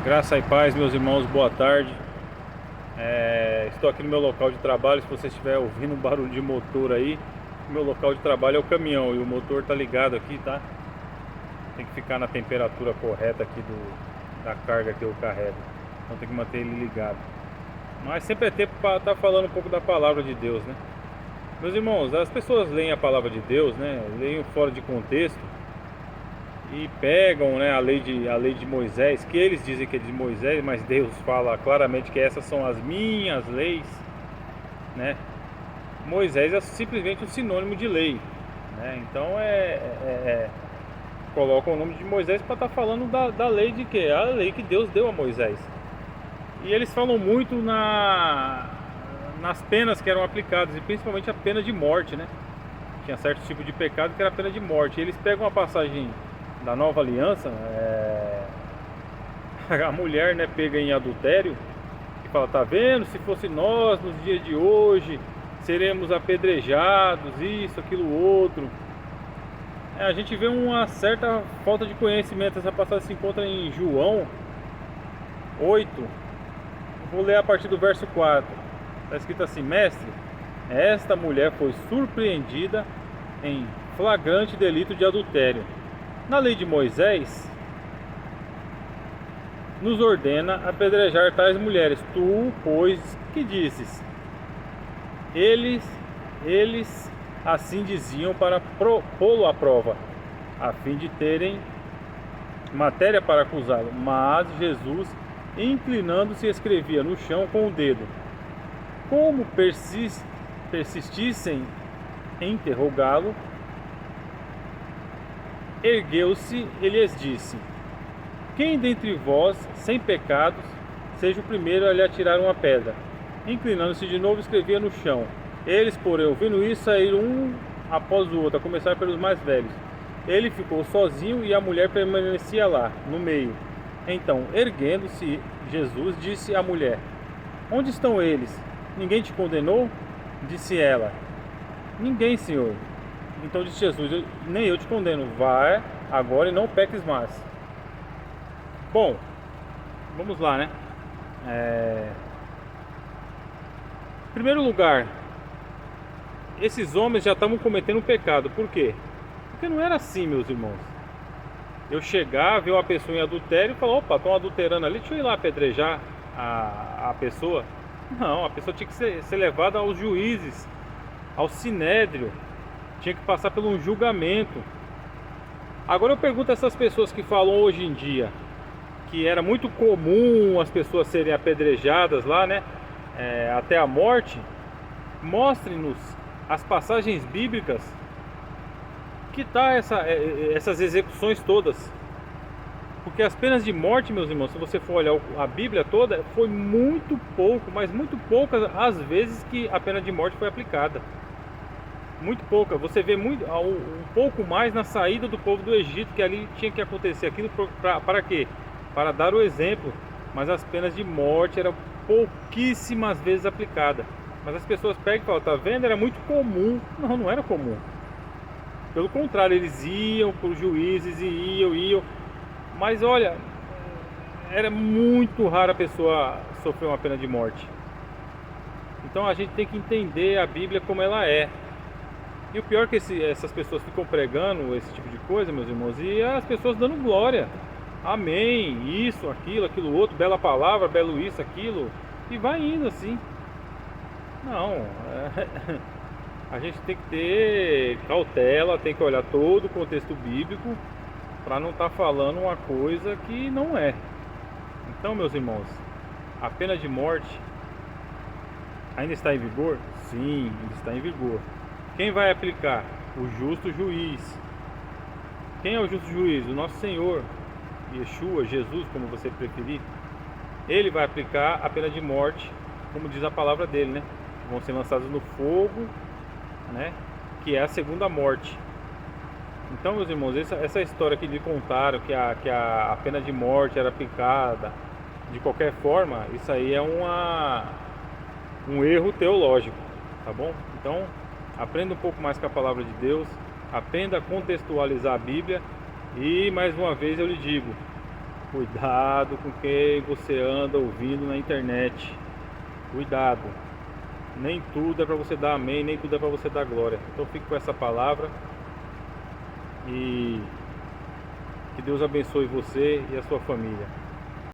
Graça e paz, meus irmãos, boa tarde. Estou aqui no meu local de trabalho. Se você estiver ouvindo um barulho de motor aí, o meu local de trabalho é o caminhão e o motor está ligado aqui, tá? Tem que ficar na temperatura correta aqui da carga que eu carrego, então tem que manter ele ligado. Mas sempre é tempo para estar falando um pouco da palavra de Deus, né? Meus irmãos, as pessoas leem a palavra de Deus, né? Leem fora de contexto e pegam, né, a lei de Moisés, que eles dizem que é de Moisés, mas Deus fala claramente que essas são as minhas leis, né? Moisés é simplesmente um sinônimo de lei, né? Então colocam o nome de Moisés para estar falando da lei de quê? A lei que Deus deu a Moisés. E eles falam muito nas penas que eram aplicadas, e principalmente a pena de morte, né? Tinha certo tipo de pecado que era a pena de morte. E eles pegam a passagem da nova aliança, a mulher, né, pega em adultério e fala: tá vendo, se fosse nós nos dias de hoje seremos apedrejados, isso, aquilo, outro. A gente vê uma certa falta de conhecimento. Essa passagem se encontra em João 8. Vou ler a partir do verso 4. Está escrito assim: mestre, esta mulher foi surpreendida em flagrante delito de adultério. Na lei de Moisés nos ordena apedrejar tais mulheres. Tu, pois, que dizes? Eles assim diziam para pô-lo à prova, a fim de terem matéria para acusá-lo. Mas Jesus, inclinando-se, escrevia no chão com o dedo. Como persistissem em interrogá-lo, ergueu-se e lhes disse: quem dentre vós, sem pecados, seja o primeiro a lhe atirar uma pedra? Inclinando-se de novo, escrevia no chão. Eles, porém, ouvindo isso, saíram um após o outro, a começar pelos mais velhos. Ele ficou sozinho e a mulher permanecia lá, no meio. Então, erguendo-se, Jesus disse à mulher: onde estão eles? Ninguém te condenou? Disse ela: ninguém, Senhor. Então disse Jesus: nem eu te condeno. Vai agora e não peques mais. Bom, vamos lá, né? Em primeiro lugar, esses homens já estavam cometendo um pecado. Por quê? Porque não era assim, meus irmãos. Eu chegar, ver uma pessoa em adultério e falar: opa, estão adulterando ali, deixa eu ir lá apedrejar a pessoa. Não, a pessoa tinha que ser levada aos juízes, ao sinédrio, tinha que passar por um julgamento. Agora eu pergunto a essas pessoas que falam hoje em dia que era muito comum as pessoas serem apedrejadas lá, né, até a morte. Mostrem-nos as passagens bíblicas que tá essas execuções todas. Porque as penas de morte, meus irmãos, se você for olhar a Bíblia toda, foi muito pouco, mas muito poucas as vezes que a pena de morte foi aplicada. Muito pouca. Você vê um pouco mais na saída do povo do Egito, que ali tinha que acontecer aquilo para quê? Para dar o exemplo. Mas as penas de morte eram pouquíssimas vezes aplicadas. Mas as pessoas pegam e falam: tá vendo? Era muito comum. Não, não era comum. Pelo contrário, eles iam para os juízes e iam. Mas olha, era muito raro a pessoa sofrer uma pena de morte. Então a gente tem que entender a Bíblia como ela é. E o pior é que essas pessoas ficam pregando esse tipo de coisa, meus irmãos, e as pessoas dando glória. Amém, isso, aquilo outro, bela palavra, belo isso, aquilo. E vai indo assim. Não, a gente tem que ter cautela, tem que olhar todo o contexto bíblico para não estar falando uma coisa que não é. Então, meus irmãos, a pena de morte ainda está em vigor? Sim, ainda está em vigor. Quem vai aplicar? O justo juiz. Quem é o justo juiz? O nosso Senhor, Yeshua, Jesus, como você preferir. Ele vai aplicar a pena de morte, como diz a palavra dele, né? Vão ser lançados no fogo, né? Que é a segunda morte. Então, meus irmãos, essa história que lhe contaram, que a pena de morte era aplicada de qualquer forma, isso aí é um erro teológico, tá bom? Então, aprenda um pouco mais com a palavra de Deus, aprenda a contextualizar a Bíblia. E mais uma vez eu lhe digo: Cuidado com quem você anda ouvindo na internet. Cuidado. Nem tudo é para você dar amém, nem tudo é para você dar glória. Então fique com essa palavra e que Deus abençoe você e a sua família.